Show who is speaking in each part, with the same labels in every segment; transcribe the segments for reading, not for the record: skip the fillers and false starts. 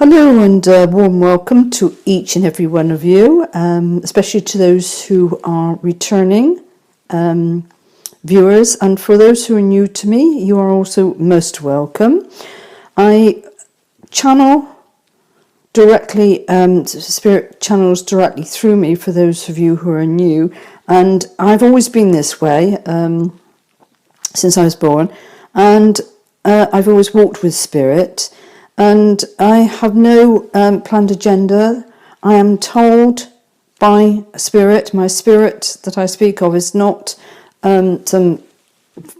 Speaker 1: Hello and warm welcome to each and every one of you, especially to those who are returning viewers, and for those who are new to me, you are also most welcome. I channel directly, Spirit channels directly through me for those of you who are new, and I've always been this way since I was born, and I've always walked with Spirit. And I have no planned agenda. I am told by Spirit, my spirit that I speak of is not some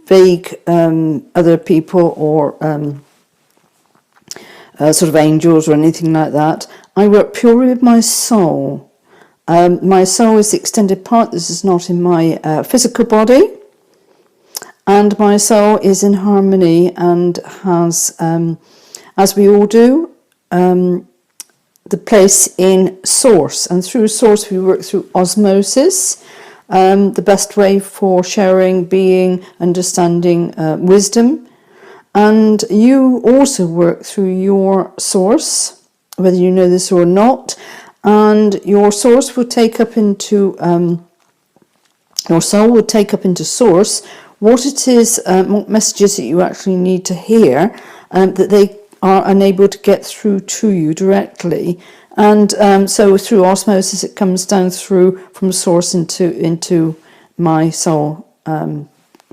Speaker 1: vague other people or sort of angels or anything like that. I work purely with my soul. My soul is the extended part. This is not in my physical body. And my soul is in harmony and has... as we all do, the place in source. And through source, we work through osmosis, the best way for sharing, being, understanding, wisdom. And you also work through your source, whether you know this or not. And your source will take up into, your soul will take up into source what it is, what messages that you actually need to hear, that they are unable to get through to you directly, and so through osmosis it comes down through from source into my soul,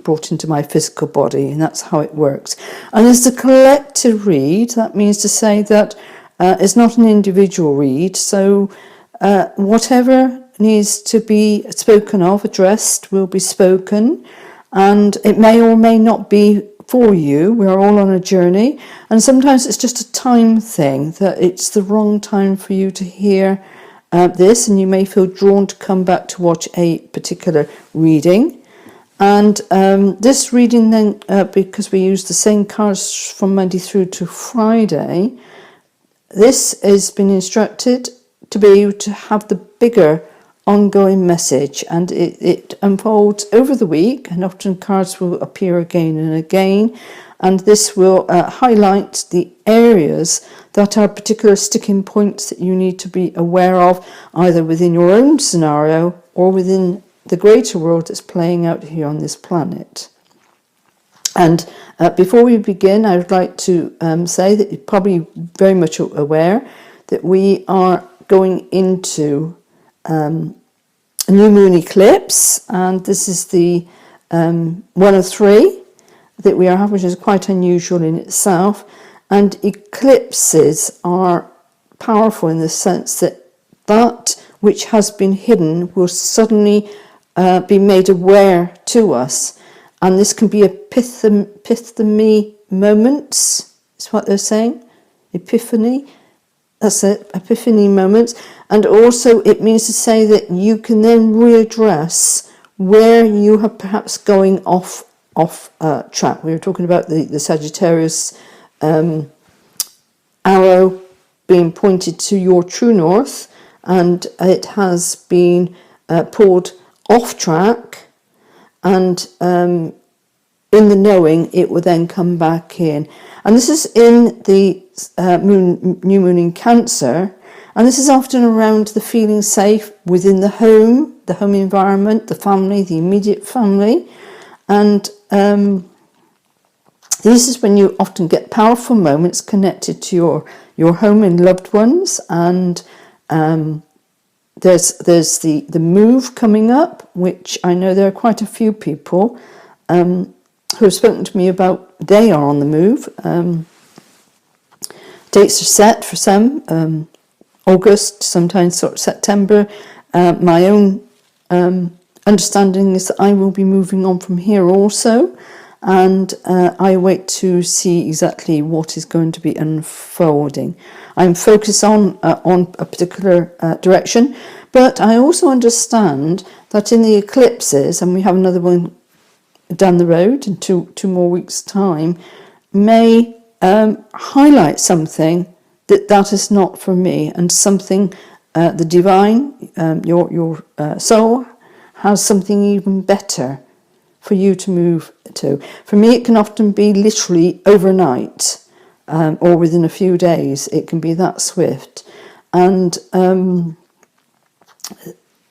Speaker 1: brought into my physical body, and that's how it works. And as a collective read, that means to say that it's not an individual read, so whatever needs to be spoken of, addressed, will be spoken, and it may or may not be for you. We're all on a journey, and sometimes it's just a time thing, that it's the wrong time for you to hear this, and you may feel drawn to come back to watch a particular reading. And this reading then, because we use the same cards from Monday through to Friday, this has been instructed to be able to have the bigger ongoing message, and it unfolds over the week, and often cards will appear again and again, and this will highlight the areas that are particular sticking points that you need to be aware of, either within your own scenario or within the greater world that's playing out here on this planet. And before we begin, I would like to say that you're probably very much aware that we are going into a new moon eclipse, and this is the one of three that we are having, which is quite unusual in itself. And eclipses are powerful in the sense that that which has been hidden will suddenly be made aware to us, and this can be epiphany moments, is what they're saying, epiphany. That's it, epiphany moments. And also it means to say that you can then readdress where you are perhaps going off track. We were talking about the Sagittarius arrow being pointed to your true north, and it has been pulled off track, and in the knowing it will then come back in. And this is in the new moon in Cancer, and this is often around the feeling safe within the home environment, the family, the immediate family. And this is when you often get powerful moments connected to your home and loved ones. And there's the move coming up, which I know there are quite a few people who have spoken to me about. They are on the move. Dates are set for some, August, sometimes sort of September. My own understanding is that I will be moving on from here also, and I wait to see exactly what is going to be unfolding. I'm focused on a particular direction, but I also understand that in the eclipses, and we have another one down the road in two more weeks' time, may highlight something that is not for me, and something the divine, your soul, has something even better for you to move to. For me, it can often be literally overnight. or within a few days. It can be that swift. And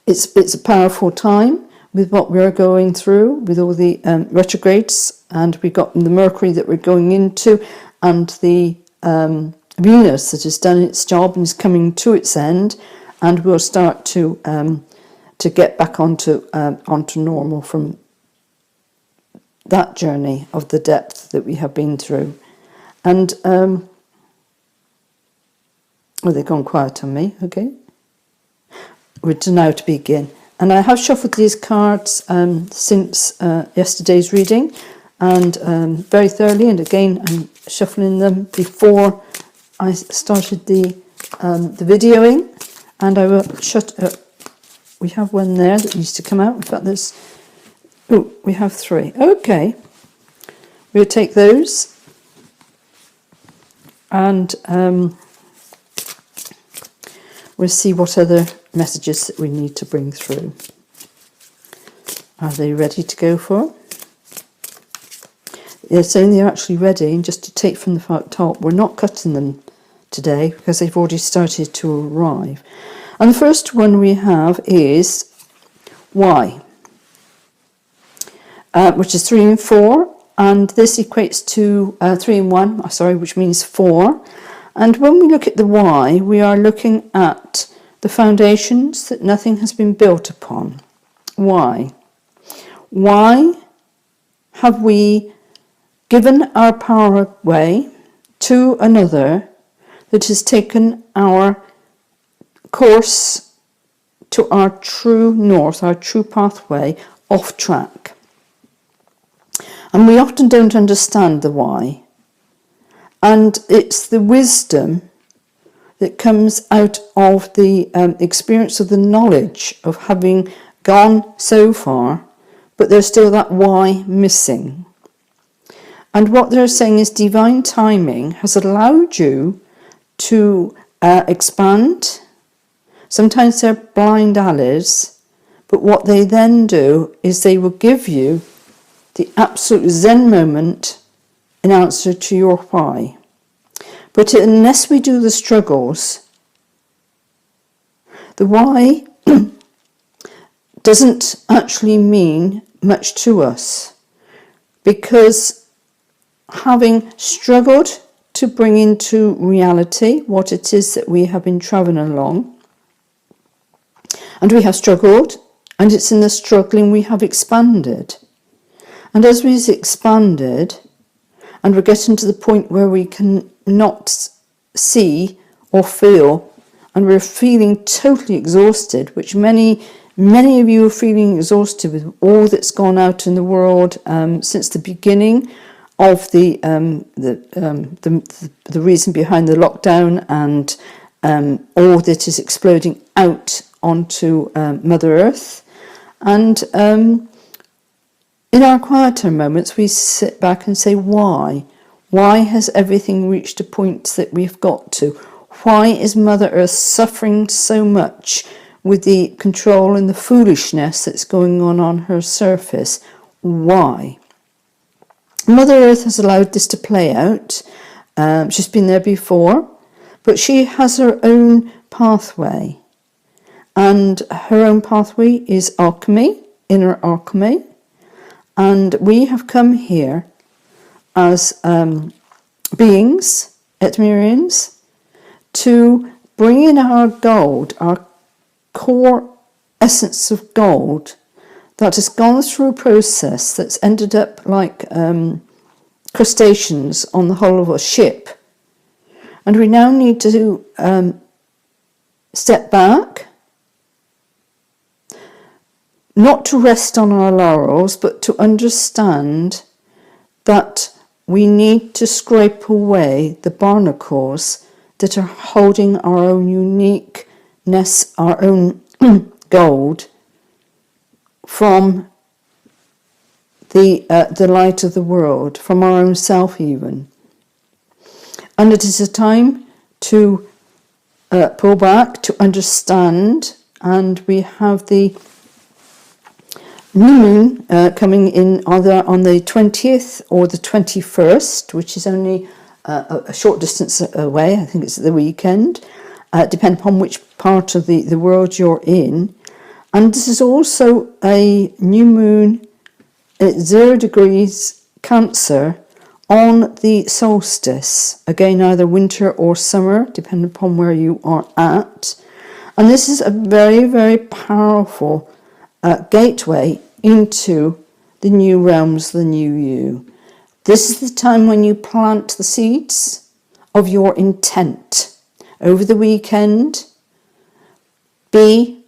Speaker 1: it's a powerful time with what we're going through, with all the retrogrades, and we've got the Mercury that we're going into, and the Venus that has done its job and is coming to its end, and we'll start to get back onto normal from that journey of the depth that we have been through. And they've gone quiet on me. Okay, we're now to begin. And I have shuffled these cards since yesterday's reading, and very thoroughly. And again, I'm shuffling them before I started the videoing. And I will shut up. We have one there that needs to come out. In fact, there's... Oh, we have 3. Okay. We'll take those. And we'll see what other messages that we need to bring through. Are they ready to go for? They're saying they're actually ready, and just to take from the top. We're not cutting them today because they've already started to arrive. And the first one we have is Y, which is 3 and 4, and this equates to 3 and 1, which means 4. And when we look at the Y, we are looking at the foundations that nothing has been built upon. Why? Why have we given our power away to another that has taken our course to our true north, our true pathway, off track? And we often don't understand the why. And it's the wisdom that comes out of the experience of the knowledge of having gone so far, but there's still that why missing. And what they're saying is divine timing has allowed you to expand. Sometimes they're blind alleys, but what they then do is they will give you the absolute Zen moment in answer to your why. But unless we do the struggles, the why doesn't actually mean much to us, because having struggled to bring into reality what it is that we have been travelling along, and we have struggled, and it's in the struggling we have expanded. And as we've expanded, and we're getting to the point where we can not see or feel, and we're feeling totally exhausted, which many of you are feeling exhausted with all that's gone out in the world since the beginning of the reason behind the lockdown, and all that is exploding out onto Mother Earth. And in our quieter moments, we sit back and say, why? Why has everything reached a point that we've got to? Why is Mother Earth suffering so much with the control and the foolishness that's going on her surface? Why? Mother Earth has allowed this to play out. She's been there before, but she has her own pathway. And her own pathway is alchemy, inner alchemy. And we have come here as beings, Etmirians, to bring in our gold, our core essence of gold, that has gone through a process that's ended up like crustaceans on the hull of a ship. And we now need to step back, not to rest on our laurels, but to understand that we need to scrape away the barnacles that are holding our own uniqueness, our own gold, from the light of the world, from our own self even. And it is a time to pull back, to understand, and we have the new moon coming in either on the 20th or the 21st, which is only a short distance away. I think it's at the weekend, depending upon which part of the world you're in. And this is also a new moon at 0 degrees Cancer on the solstice. Again, either winter or summer, depending upon where you are at. And this is a very, very powerful gateway into the new realms, the new you. This is the time when you plant the seeds of your intent. Over the weekend, be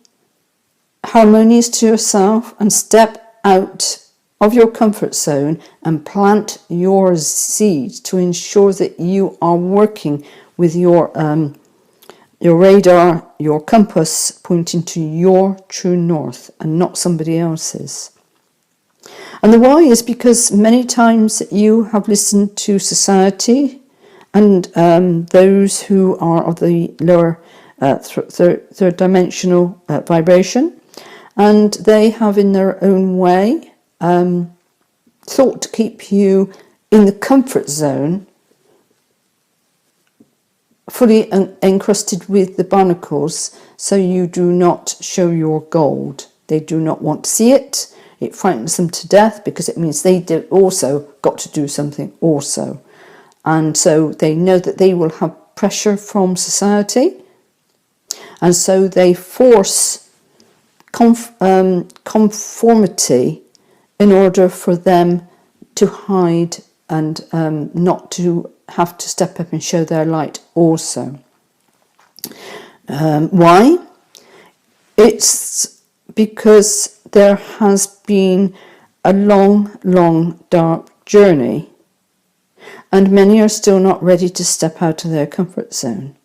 Speaker 1: harmonious to yourself and step out of your comfort zone and plant your seeds to ensure that you are working with your radar, your compass pointing to your true north and not somebody else's. And the why is because many times you have listened to society and those who are of the lower third dimensional vibration, and they have in their own way thought to keep you in the comfort zone, fully encrusted with the barnacles, so you do not show your gold. They do not want to see it. It frightens them to death because it means they also got to do something also. And so they know that they will have pressure from society. And so they force conformity in order for them to hide and not to have to step up and show their light also. Why? It's because there has been a long, long, dark journey, and many are still not ready to step out of their comfort zone.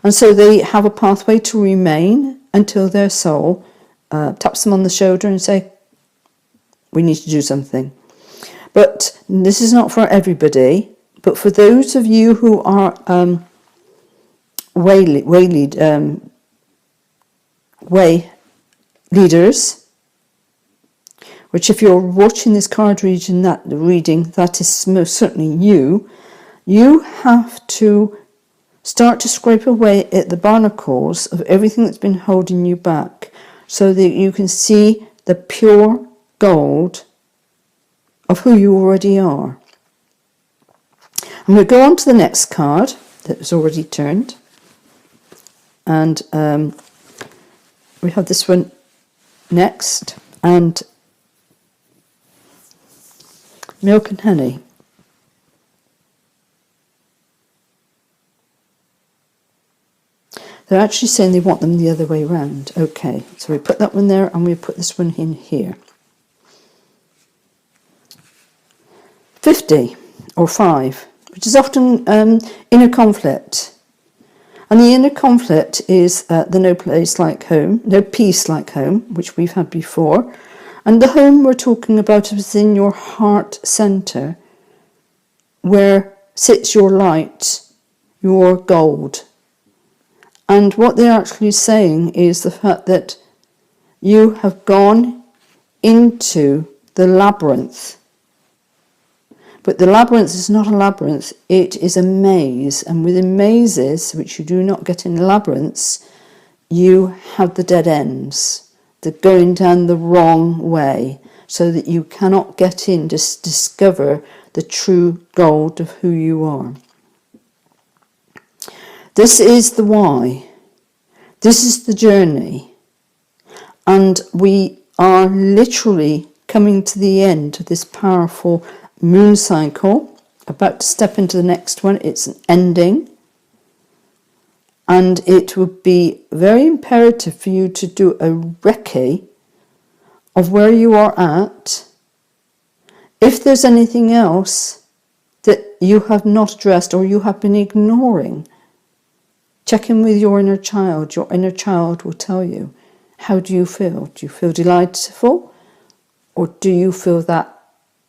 Speaker 1: And so they have a pathway to remain until their soul taps them on the shoulder and say, we need to do something. But this is not for everybody, but for those of you who are way leaders, which if you're watching this card reading, that is most certainly you have to start to scrape away at the barnacles of everything that's been holding you back so that you can see the pure gold of who you already are. I'm going to go on to the next card that was already turned, and we have this one next, and milk and honey. They're actually saying they want them the other way round. Okay, so we put that one there and we put this one in here. 50 or 5, which is often inner conflict. And the inner conflict is the no place like home, no peace like home, which we've had before. And the home we're talking about is in your heart centre, where sits your light, your gold. And what they're actually saying is the fact that you have gone into the labyrinth. But the labyrinth is not a labyrinth, it is a maze. And within mazes, which you do not get in labyrinths, you have the dead ends. They're going down the wrong way, so that you cannot get in to discover the true gold of who you are. This is the why. This is the journey. And we are literally coming to the end of this powerful moon cycle, about to step into the next one. It's an ending. And it would be very imperative for you to do a recce of where you are at. If there's anything else that you have not addressed or you have been ignoring, check in with your inner child. Your inner child will tell you, how do you feel? Do you feel delightful? Or do you feel that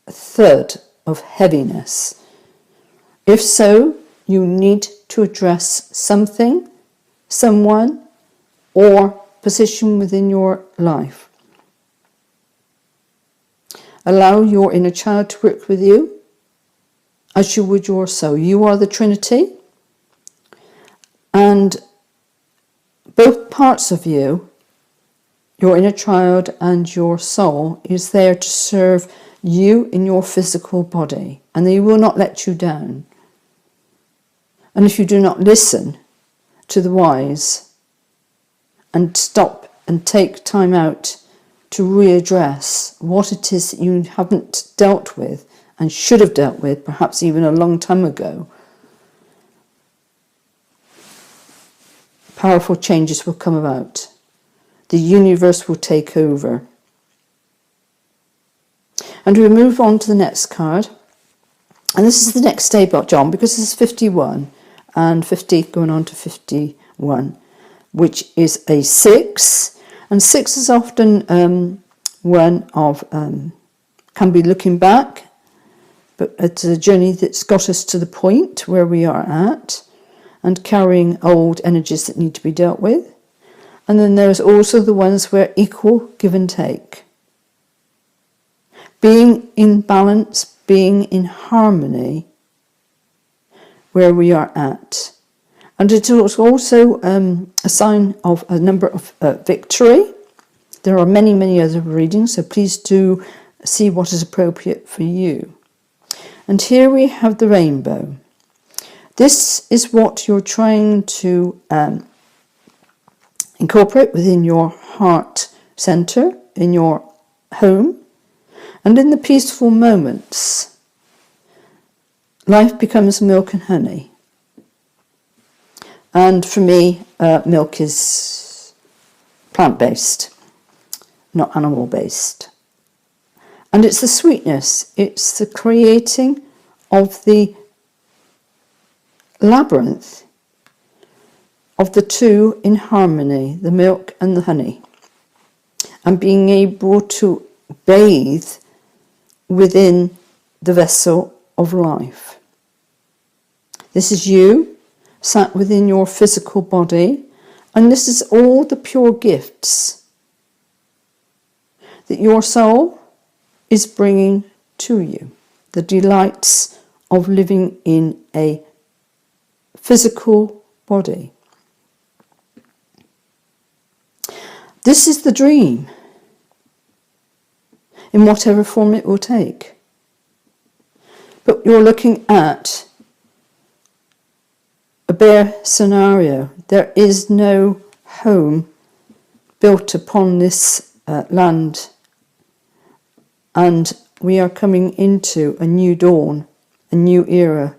Speaker 1: third of heaviness? If so, you need to address something, someone, or position within your life. Allow your inner child to work with you as you would your soul. You are the Trinity, and both parts of you, your inner child and your soul, is there to serve you in your physical body, and they will not let you down. And if you do not listen to the wise and stop and take time out to readdress what it is that you haven't dealt with and should have dealt with, perhaps even a long time ago, powerful changes will come about. The universe will take over. And we move on to the next card. And this is the next day, John, because this is 51 and 50 going on to 51, which is a 6. And 6 is often one of, can be looking back, but it's a journey that's got us to the point where we are at and carrying old energies that need to be dealt with. And then there's also the ones where equal give and take. Being in balance, being in harmony where we are at. And it is also a sign of a number of victory. There are many, many other readings, so please do see what is appropriate for you. And here we have the rainbow. This is what you're trying to incorporate within your heart center, in your home, and in the peaceful moments. Life becomes milk and honey. And for me, milk is plant-based, not animal-based. And it's the sweetness, it's the creating of the labyrinth of the two in harmony, the milk and the honey, and being able to bathe within the vessel of life. This is you, sat within your physical body, and this is all the pure gifts that your soul is bringing to you, the delights of living in a physical body. This is the dream, in whatever form it will take. But you're looking at a bare scenario. There is no home built upon this land, and we are coming into a new dawn, a new era.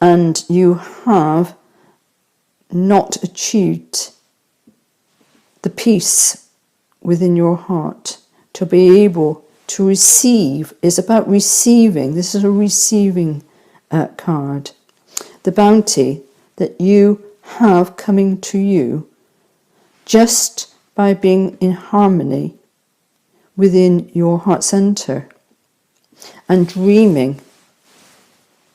Speaker 1: And you have not achieved the peace within your heart. To be able to receive is about receiving. This is a receiving card. The bounty that you have coming to you just by being in harmony within your heart center and dreaming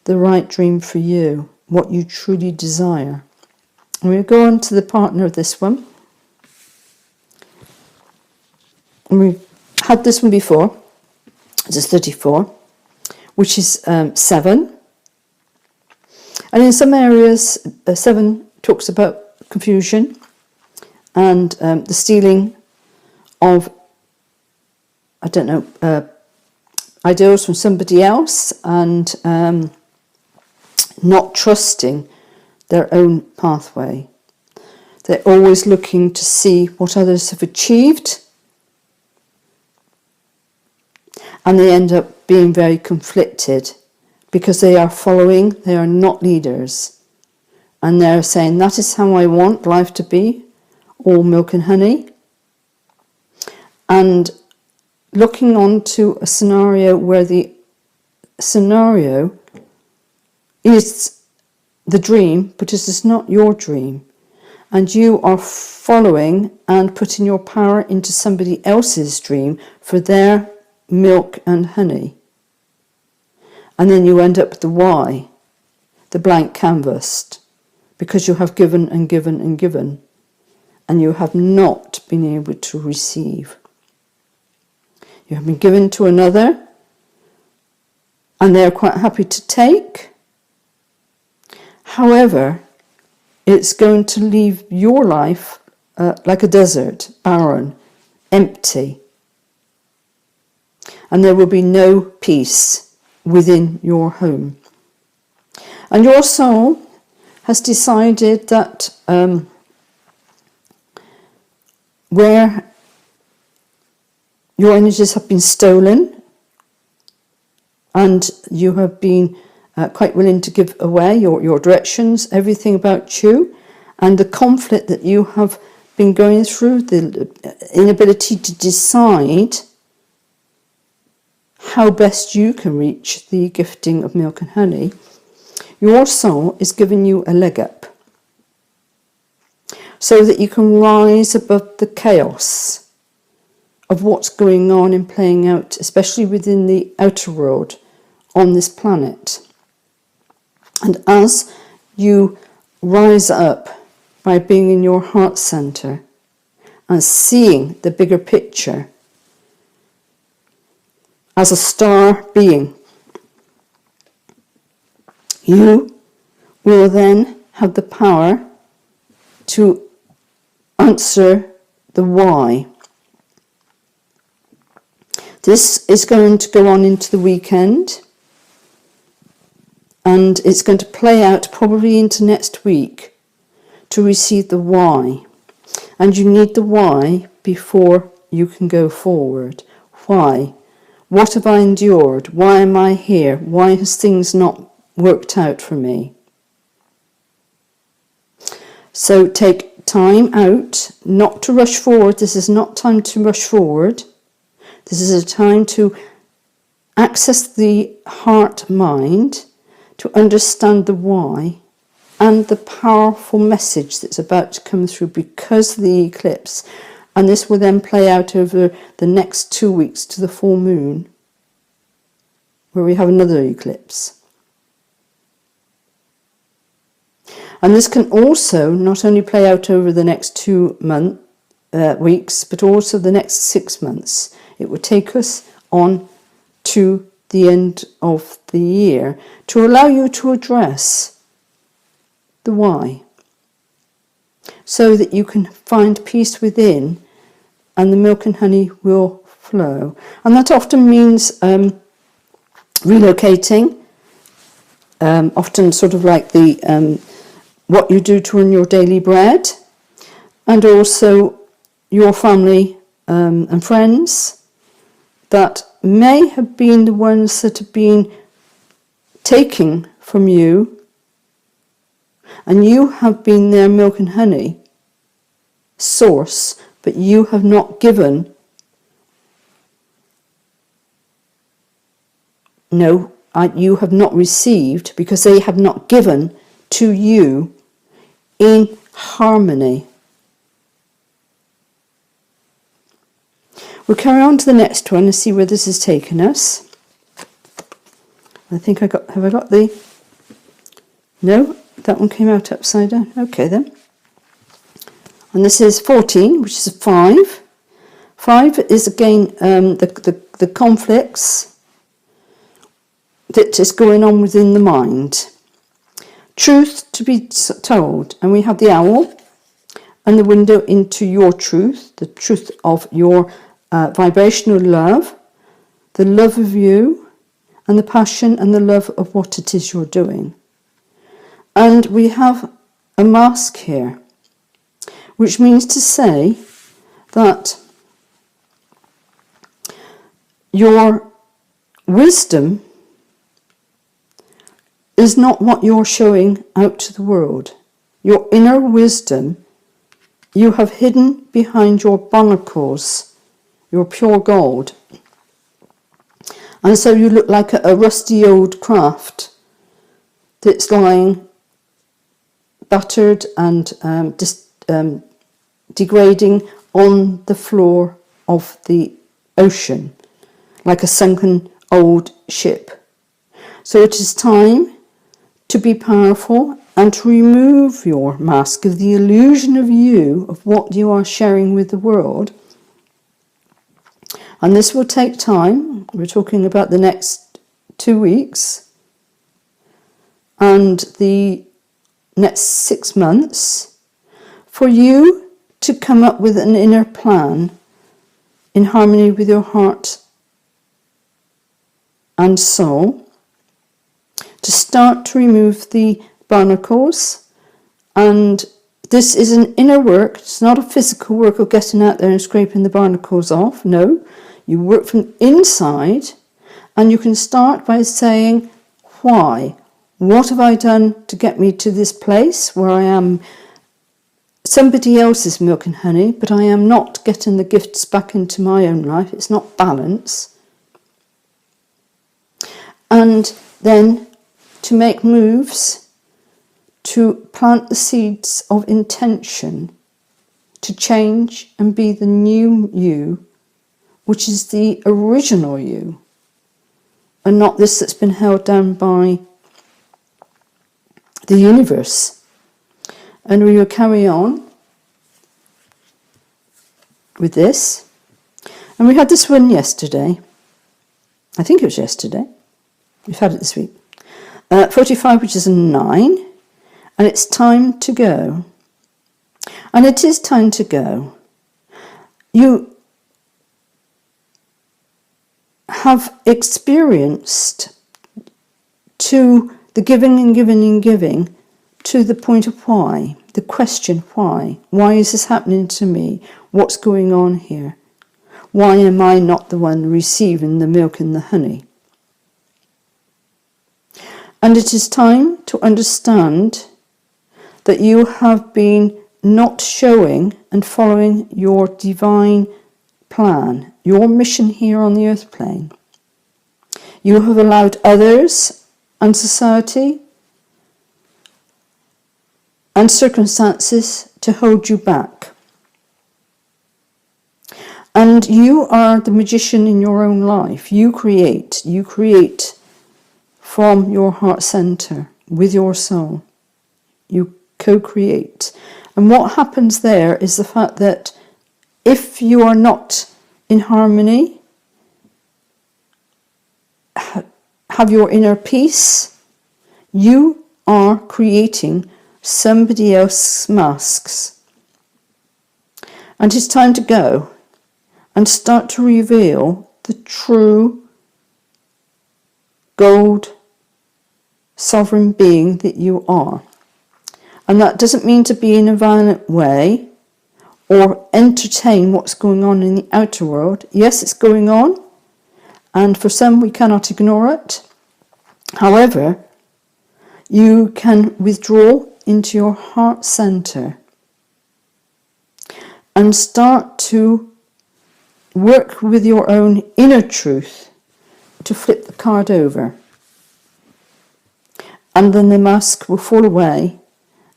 Speaker 1: the right dream for you, what you truly desire. And we'll go on to the partner of this one. And we've had this one before. This is 34, which is 7. And in some areas, 7 talks about confusion and the stealing of, ideals from somebody else, and not trusting their own pathway. They're always looking to see what others have achieved, and they end up being very conflicted because they are following, they are not leaders, and they're saying, that is how I want life to be, all milk and honey, and looking on to a scenario where the scenario is the dream, but it is not your dream, and you are following and putting your power into somebody else's dream for their milk and honey. And then you end up with the why, the blank canvas, because you have given and given and given, and you have not been able to receive. You have been given to another, and they're quite happy to take. However, it's going to leave your life like a desert, barren, empty. And there will be no peace within your home. And your soul has decided that where your energies have been stolen and you have been quite willing to give away your directions, everything about you, and the conflict that you have been going through, the inability to decide how best you can reach the gifting of milk and honey, your soul is giving you a leg up so that you can rise above the chaos of what's going on and playing out, especially within the outer world on this planet. And as you rise up by being in your heart center and seeing the bigger picture as a star being, you will then have the power to answer the why. This is going to go on into the weekend, and it's going to play out probably into next week to receive the why. And you need the why before you can go forward. Why? What have I endured? Why am I here? Why has things not worked out for me? So take time out, not to rush forward. This is not time to rush forward. This is a time to access the heart mind, to understand the why and the powerful message that's about to come through because of the eclipse. And this will then play out over the next 2 weeks to the full moon, where we have another eclipse. And this can also not only play out over the next 2 weeks, but also the next 6 months. It will take us on to the end of the year to allow you to address the why, so that you can find peace within and the milk and honey will flow. And that often means relocating, often sort of like the what you do to earn your daily bread, and also your family and friends that may have been the ones that have been taking from you, and you have been their milk and honey source, but you have not given. No, you have not received because they have not given to you in harmony. We'll carry on to the next one and see where this has taken us. I think have I got the, no, that one came out upside down. Okay then. And this is 14, which is a 5. 5 is again the conflicts that is going on within the mind. Truth to be told, and we have the owl and the window into your truth, the truth of your vibrational love, the love of you, and the passion and the love of what it is you're doing. And we have a mask here, which means to say that your wisdom is not what you're showing out to the world. Your inner wisdom you have hidden behind your barnacles, your pure gold. And so you look like a rusty old craft that's lying battered and degrading on the floor of the ocean, like a sunken old ship. So it is time to be powerful and to remove your mask of the illusion of you, of what you are sharing with the world. And this will take time. We're talking about the next 2 weeks and the next 6 months for you to come up with an inner plan in harmony with your heart and soul, to start to remove the barnacles. And this is an inner work. It's not a physical work of getting out there and scraping the barnacles off. No, you work from inside, and you can start by saying, why? What have I done to get me to this place where I am somebody else's milk and honey, but I am not getting the gifts back into my own life? It's not balance. And then to make moves to plant the seeds of intention to change and be the new you, which is the original you, and not this that's been held down by the universe. And we will carry on with this. And we had this one yesterday. I think it was yesterday. We've had it this week. 45, which is a 9. And it's time to go. And it is time to go. You have experienced to the giving and giving and giving to the point of why, the question why. Why is this happening to me? What's going on here? Why am I not the one receiving the milk and the honey? And it is time to understand that you have been not showing and following your divine plan, your mission here on the earth plane. You have allowed others and society and circumstances to hold you back. And you are the magician in your own life. You create from your heart center with your soul. You co-create. And what happens there is the fact that if you are not in harmony, have your inner peace, you are creating somebody else's masks. And it's time to go and start to reveal the true gold sovereign being that you are. And that doesn't mean to be in a violent way or entertain what's going on in the outer world. Yes, it's going on, and for some we cannot ignore it. However, you can withdraw into your heart center and start to work with your own inner truth to flip the card over. And then the mask will fall away,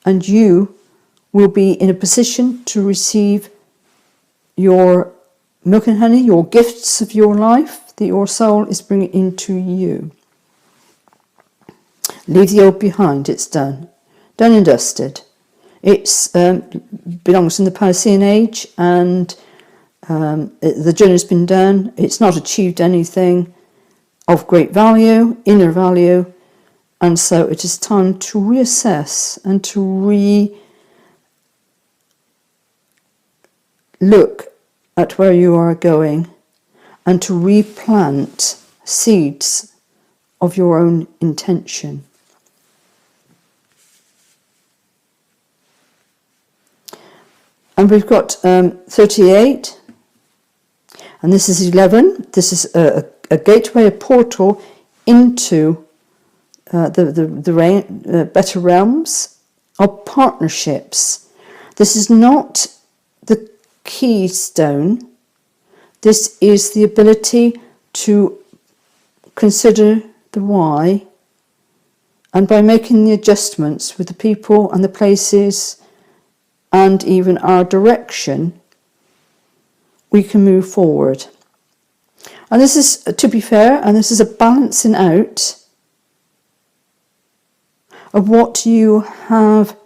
Speaker 1: and you will be in a position to receive your milk and honey, your gifts of your life that your soul is bringing into you. Leave the old behind. It's done. Done and dusted. It belongs in the Piscean age, and the journey's been done. It's not achieved anything of great value, inner value, and so it is time to reassess and to look at where you are going and to replant seeds of your own intention. And we've got 38, and this is 11. This is a gateway, a portal into the better realms of partnerships. This is not the keystone. This is the ability to consider the why, and by making the adjustments with the people and the places and even our direction, we can move forward. And this is, to be fair, and this is a balancing out of what you have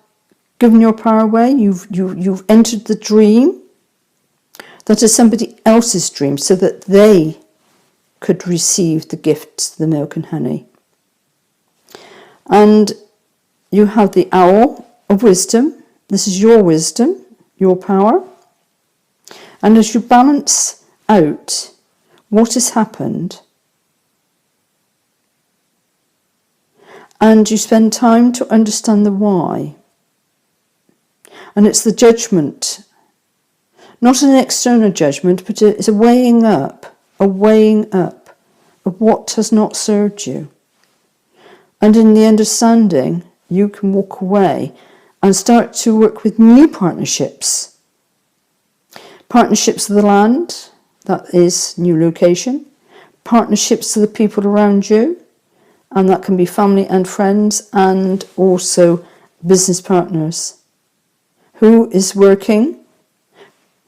Speaker 1: given your power away. You've entered the dream that is somebody else's dream, so that they could receive the gifts, the milk and honey. And you have the owl of wisdom. This is your wisdom, your power. And as you balance out what has happened, and you spend time to understand the why, and it's the judgment, not an external judgment, but it's a weighing up of what has not served you. And in the understanding, you can walk away and start to work with new partnerships. Partnerships of the land, that is new location. Partnerships to the people around you, and that can be family and friends, and also business partners. Who is working?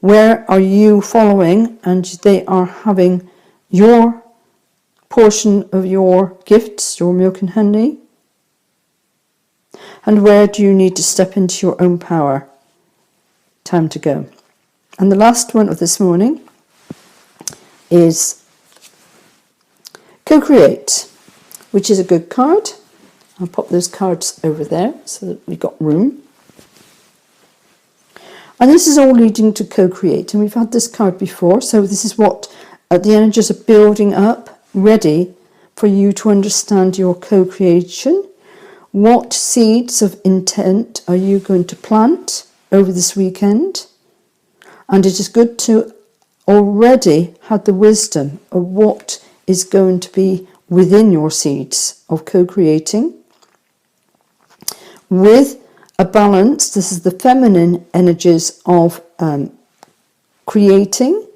Speaker 1: Where are you following? And they are having your portion of your gifts, your milk and honey. And where do you need to step into your own power? Time to go. And the last one of this morning is Co-Create, which is a good card. I'll pop those cards over there so that we've got room. And this is all leading to Co-Create. And we've had this card before. So this is what the energies are building up, ready for you to understand your co-creation. What seeds of intent are you going to plant over this weekend? And it is good to already have the wisdom of what is going to be within your seeds of co-creating. With a balance, this is the feminine energies of creating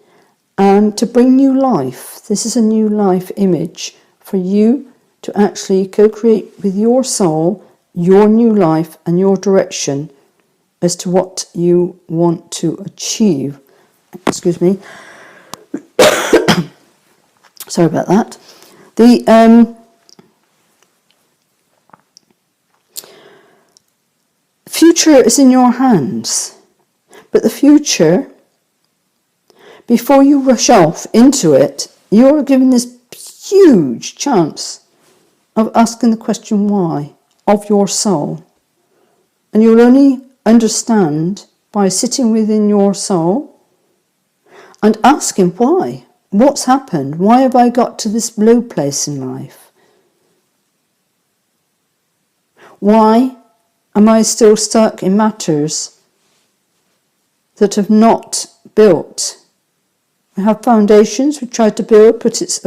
Speaker 1: to bring new life. This is a new life image for you to actually co-create with your soul, your new life and your direction as to what you want to achieve. Excuse me. Sorry about that. The future is in your hands, but the future, before you rush off into it, you're given this huge chance of asking the question why of your soul. And you'll only understand by sitting within your soul and asking why. What's happened? Why have I got to this low place in life? Why am I still stuck in matters that have not built? We have foundations we tried to build, but it's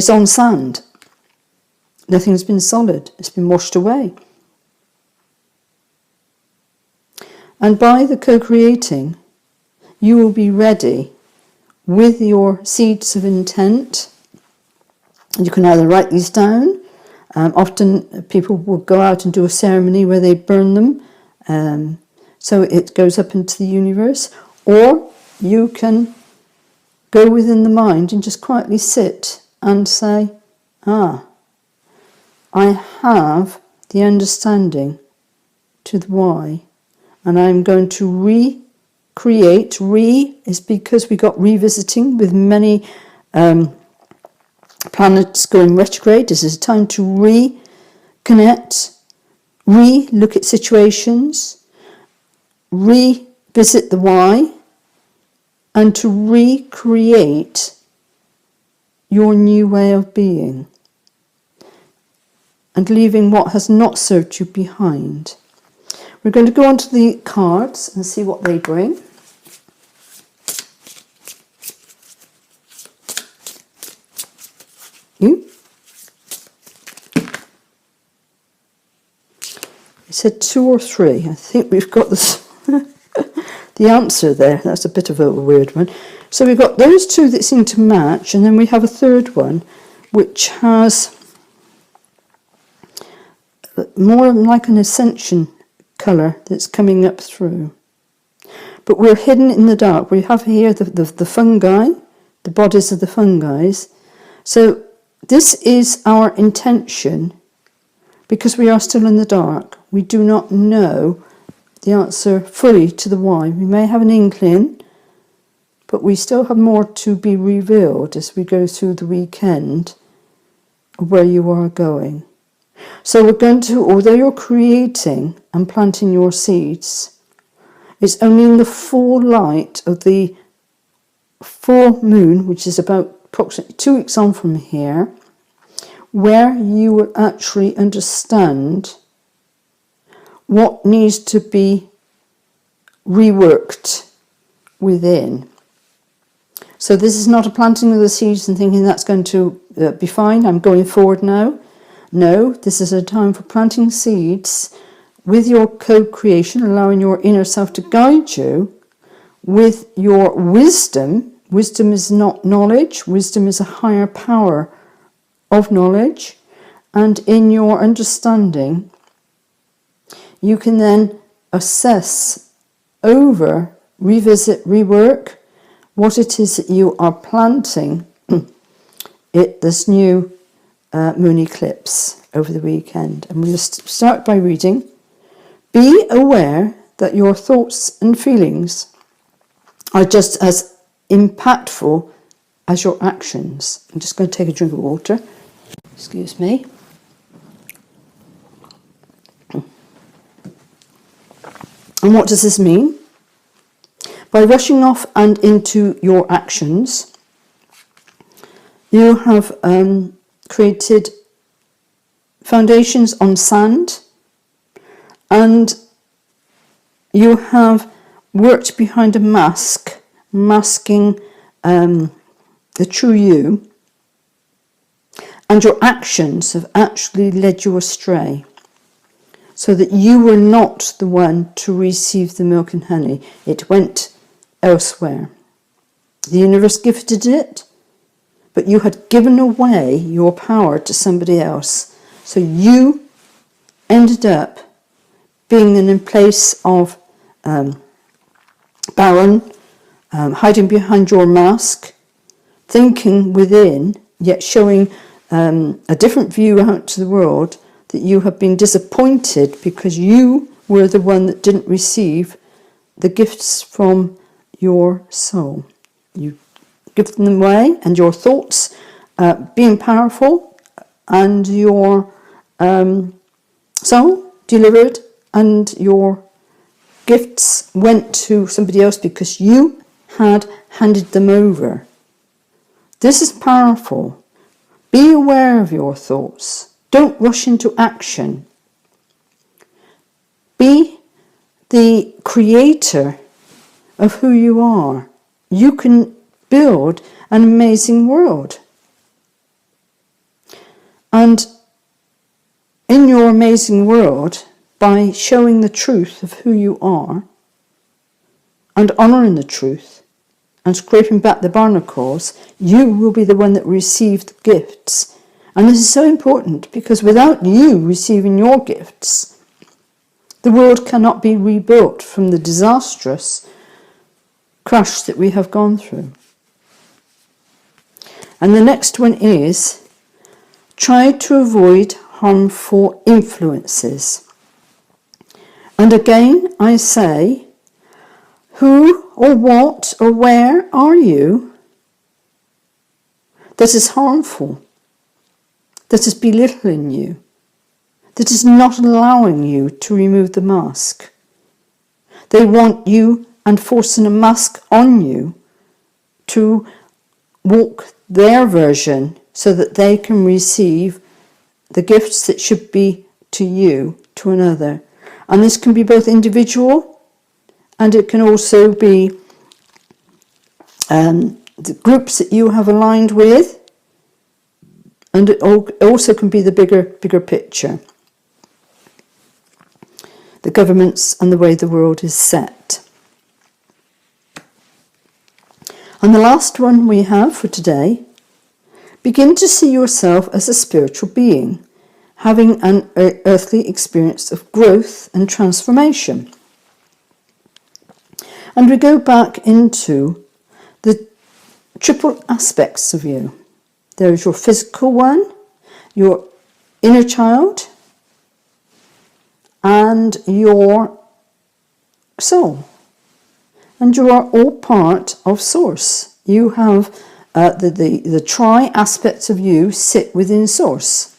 Speaker 1: on sand. Nothing's been solid. It's been washed away. And by the co-creating, you will be ready with your seeds of intent. You can either write these down. Often people will go out and do a ceremony where they burn them. So it goes up into the universe. Or you can go within the mind and just quietly sit and say, I have the understanding to the why. And I'm going to recreate. Is because we got revisiting with many planets going retrograde. This is a time to reconnect, look at situations, revisit the why, and to recreate your new way of being and leaving what has not served you behind. We're going to go on to the cards and see what they bring. You? It said 2 or 3. I think we've got this the answer there. That's a bit of a weird one. So we've got those 2 that seem to match, and then we have a third one which has more like an ascension colour that's coming up through. But we're hidden in the dark. We have here the fungi, the bodies of the fungi. So this is our intention because we are still in the dark. We do not know the answer fully to the why. We may have an inkling, but we still have more to be revealed as we go through the weekend of where you are going. So we're going to, although you're creating and planting your seeds, it's only in the full light of the full moon, which is about approximately 2 weeks on from here, where you will actually understand what needs to be reworked within. So this is not a planting of the seeds and thinking that's going to be fine, I'm going forward now. No, this is a time for planting seeds with your co-creation, allowing your inner self to guide you with your wisdom. Wisdom is not knowledge. Wisdom is a higher power of knowledge. And in your understanding, you can then assess over, revisit, rework what it is that you are planting this new moon eclipse over the weekend. And we'll start by reading. Be aware that your thoughts and feelings are just as impactful as your actions. I'm just going to take a drink of water. Excuse me. And what does this mean? By rushing off and into your actions, you have created foundations on sand, and you have worked behind a mask, masking the true you, and your actions have actually led you astray, so that you were not the one to receive the milk and honey. It went elsewhere. The universe gifted it, but you had given away your power to somebody else. So you ended up being in a place of barren, hiding behind your mask, thinking within, yet showing a different view out to the world, that you have been disappointed because you were the one that didn't receive the gifts from your soul. You give them away, and your thoughts being powerful, and your soul delivered, and your gifts went to somebody else because you had handed them over. This is powerful. Be aware of your thoughts. Don't rush into action. Be the creator of who you are. You can build an amazing world. And in your amazing world, by showing the truth of who you are and honouring the truth and scraping back the barnacles, you will be the one that received the gifts. And this is so important, because without you receiving your gifts, the world cannot be rebuilt from the disastrous crash that we have gone through. And the next one is, try to avoid harmful influences. And again, I say, who or what or where are you that is harmful, that is belittling you, that is not allowing you to remove the mask? They want you and forcing a mask on you to walk their version so that they can receive the gifts that should be to you, to another. And this can be both individual, and it can also be the groups that you have aligned with, and it also can be the bigger picture. The governments and the way the world is set. And the last one we have for today, begin to see yourself as a spiritual being, having an earthly experience of growth and transformation. And we go back into the triple aspects of you. There is your physical one, your inner child, and your soul. and you are all part of Source. You have the tri aspects of you sit within Source.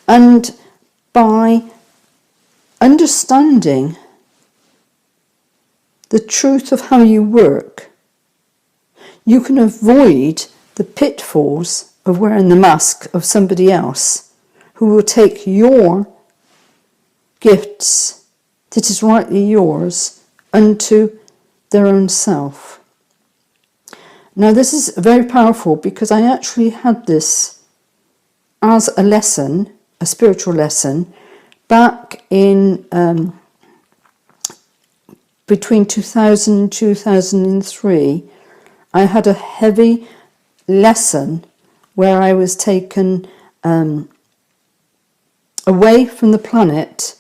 Speaker 1: And by understanding the truth of how you work, you can avoid the pitfalls of wearing the mask of somebody else who will take your gifts that is rightly yours unto their own self. Now this is very powerful because I actually had this as a lesson, a spiritual lesson, back in between 2000 and 2003. I had a heavy lesson where I was taken away from the planet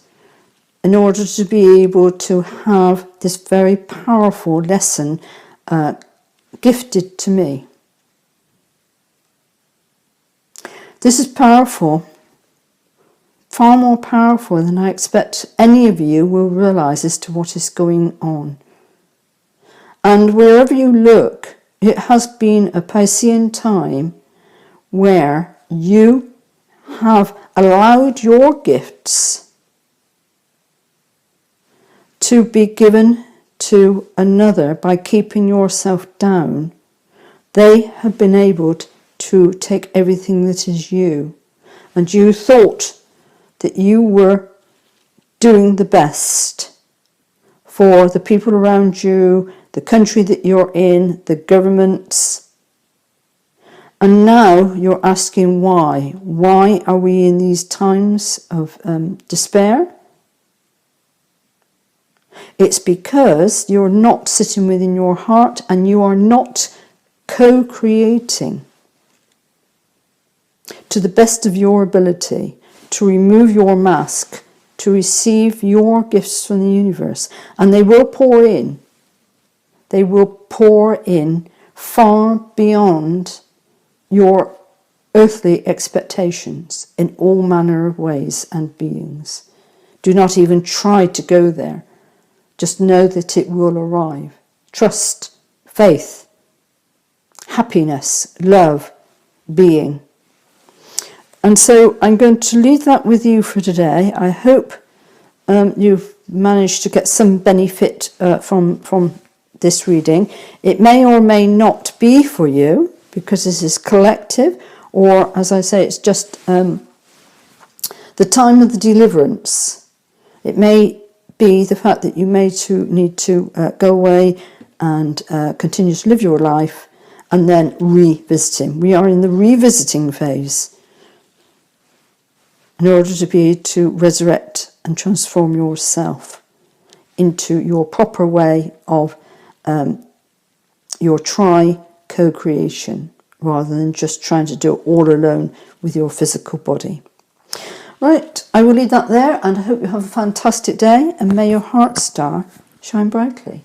Speaker 1: in order to be able to have this very powerful lesson gifted to me. This is powerful, far more powerful than I expect any of you will realise as to what is going on. And wherever you look, it has been a Piscean time where you have allowed your gifts to be given to another by keeping yourself down. They have been able to take everything that is you, and you thought that you were doing the best for the people around you, the country that you're in, the governments. And now you're asking why. Why are we in these times of despair? It's because you're not sitting within your heart and you are not co-creating to the best of your ability to remove your mask, to receive your gifts from the universe. And they will pour in. They will pour in far beyond your earthly expectations in all manner of ways and beings. Do not even try to go there. Just know that it will arrive. Trust, faith, happiness, love, being. And so I'm going to leave that with you for today. I hope you've managed to get some benefit from this reading. It may or may not be for you because this is collective, or as I say, it's just the time of the deliverance. It may be the fact that you may need to go away and continue to live your life and then revisiting. We are in the revisiting phase in order to be able to resurrect and transform yourself into your proper way of your co-creation, rather than just trying to do it all alone with your physical body. Right, I will leave that there, and I hope you have a fantastic day, and may your heart star shine brightly.